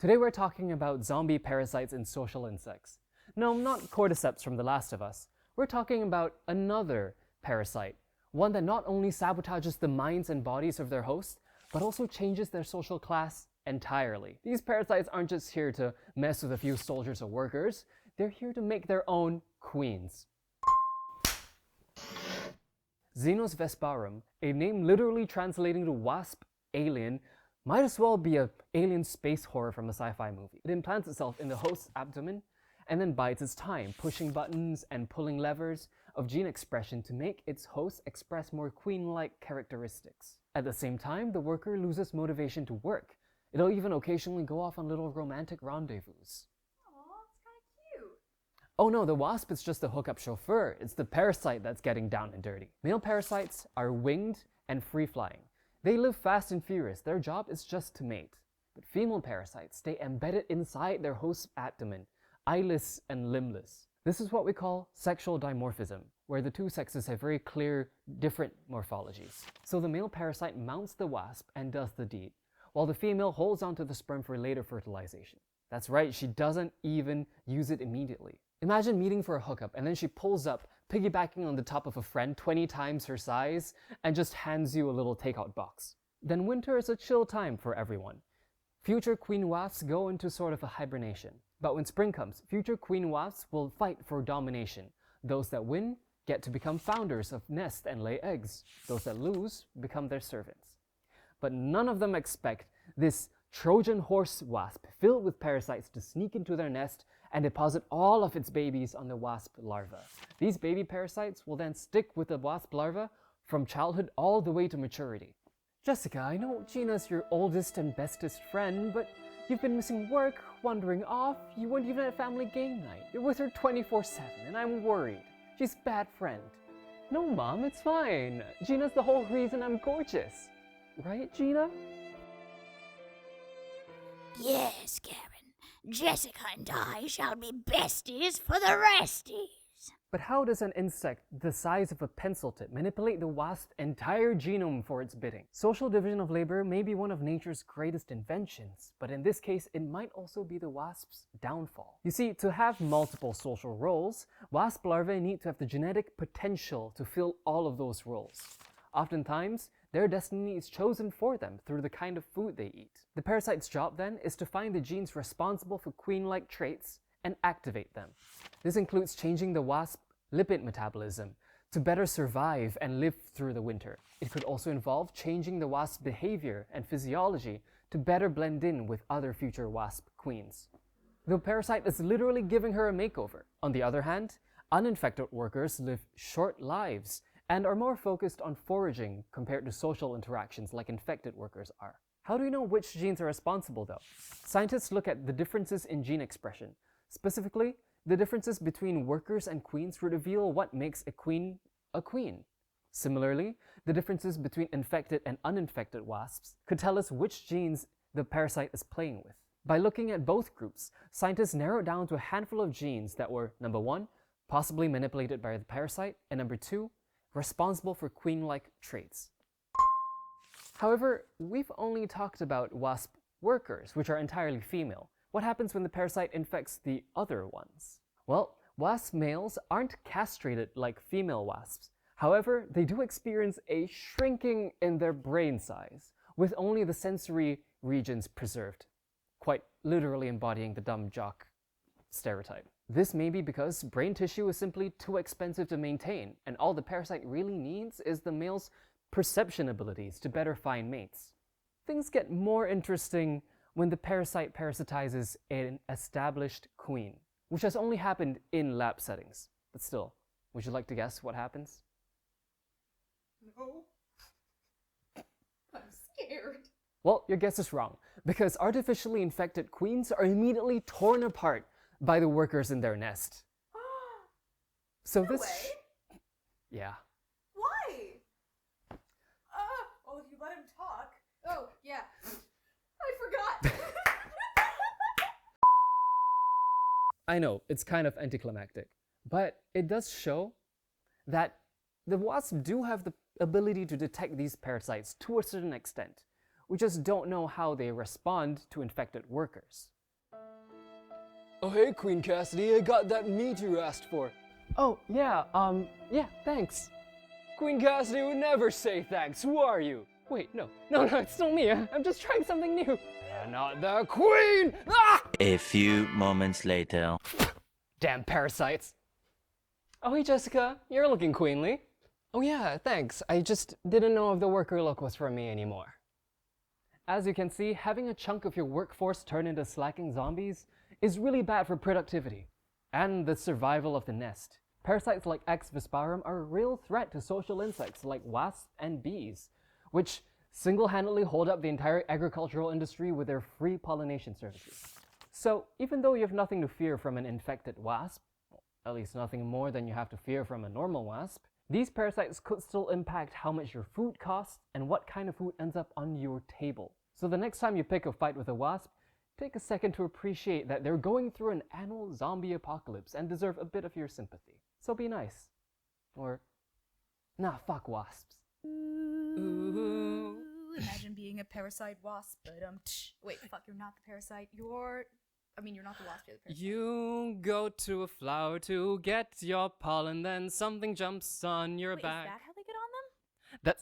Today we're talking about zombie parasites and social insects. No, not cordyceps from The Last of Us. We're talking about another parasite, one that not only sabotages the minds and bodies of their hosts, but also changes their social class entirely. These parasites aren't just here to mess with a few soldiers or workers, they're here to make their own queens. Xenos vesparum, a name literally translating to wasp alien, might as well be an alien space horror from a sci-fi movie. It implants itself in the host's abdomen and then bides its time, pushing buttons and pulling levers of gene expression to make its host express more queen-like characteristics. At the same time, the worker loses motivation to work. It'll even occasionally go off on little romantic rendezvous. Aw, it's kinda cute. Oh no, the wasp is just the hookup chauffeur. It's the parasite that's getting down and dirty. Male parasites are winged and free-flying. They live fast and furious. Their job is just to mate. But female parasites stay embedded inside their host's abdomen, eyeless and limbless. This is what we call sexual dimorphism, where the two sexes have very clear, different morphologies. So the male parasite mounts the wasp and does the deed, while the female holds onto the sperm for later fertilization. That's right, she doesn't even use it immediately. Imagine meeting for a hookup and then she pulls up, piggybacking on the top of a friend 20 times her size, and just hands you a little takeout box. Then winter is a chill time for everyone. Future queen wasps go into sort of a hibernation. But when spring comes, future queen wasps will fight for domination. Those that win get to become founders of nests and lay eggs. Those that lose become their servants. But none of them expect this Trojan horse wasp filled with parasites to sneak into their nest and deposit all of its babies on the wasp larva. These baby parasites will then stick with the wasp larva from childhood all the way to maturity. Jessica, I know Gina's your oldest and bestest friend, but you've been missing work, wandering off, you weren't even at family game night. You're with her 24/7 and I'm worried. She's a bad friend. No, Mom, it's fine. Gina's the whole reason I'm gorgeous. Right, Gina? Yes, Karen. Jessica and I shall be besties for the resties. But how does an insect the size of a pencil tip manipulate the wasp's entire genome for its bidding? Social division of labor may be one of nature's greatest inventions, but in this case, it might also be the wasp's downfall. You see, to have multiple social roles, wasp larvae need to have the genetic potential to fill all of those roles. Oftentimes, their destiny is chosen for them through the kind of food they eat. The parasite's job then is to find the genes responsible for queen-like traits and activate them. This includes changing the wasp's lipid metabolism to better survive and live through the winter. It could also involve changing the wasp's behavior and physiology to better blend in with other future wasp queens. The parasite is literally giving her a makeover. On the other hand, uninfected workers live short lives and are more focused on foraging compared to social interactions like infected workers are. How do we know which genes are responsible though? Scientists look at the differences in gene expression. Specifically, the differences between workers and queens reveal what makes a queen a queen. Similarly, the differences between infected and uninfected wasps could tell us which genes the parasite is playing with. By looking at both groups, scientists narrowed down to a handful of genes that were, number 1, possibly manipulated by the parasite, and number 2, responsible for queen-like traits. However, we've only talked about wasp workers, which are entirely female. What happens when the parasite infects the other ones? Well, wasp males aren't castrated like female wasps. However, they do experience a shrinking in their brain size, with only the sensory regions preserved, quite literally embodying the dumb jock stereotype. This may be because brain tissue is simply too expensive to maintain, and all the parasite really needs is the male's perception abilities to better find mates. Things get more interesting when the parasite parasitizes an established queen, which has only happened in lab settings. But still, would you like to guess what happens? No. I'm scared. Well, your guess is wrong, because artificially infected queens are immediately torn apart by the workers in their nest. So No this... way. Yeah. Why? Oh, if you let him talk. Oh, yeah. I forgot. I know, it's kind of anticlimactic, but it does show that the wasps do have the ability to detect these parasites to a certain extent, We just don't know how they respond to infected workers. Oh hey Queen Cassidy, I got that meat you asked for. Oh, yeah, thanks. Queen Cassidy would never say thanks, who are you? Wait, no, it's still me. I'm just trying something new. You're not the queen! Ah! A few moments later. Damn parasites. Oh, hey, Jessica, you're looking queenly. Oh yeah, thanks. I just didn't know if the worker look was for me anymore. As you can see, having a chunk of your workforce turn into slacking zombies is really bad for productivity and the survival of the nest. Parasites like X. visparum are a real threat to social insects like wasps and bees, which single-handedly hold up the entire agricultural industry with their free pollination services. So even though you have nothing to fear from an infected wasp, at least nothing more than you have to fear from a normal wasp, these parasites could still impact how much your food costs and what kind of food ends up on your table. So the next time you pick a fight with a wasp, take a second to appreciate that they're going through an annual zombie apocalypse and deserve a bit of your sympathy. So be nice. Or, nah, fuck wasps. Ooh. Imagine being a parasite wasp, but wait, fuck, you're not the parasite. You're not the wasp, you're the parasite. You go to a flower to get your pollen, then something jumps on your Wait, back. is that how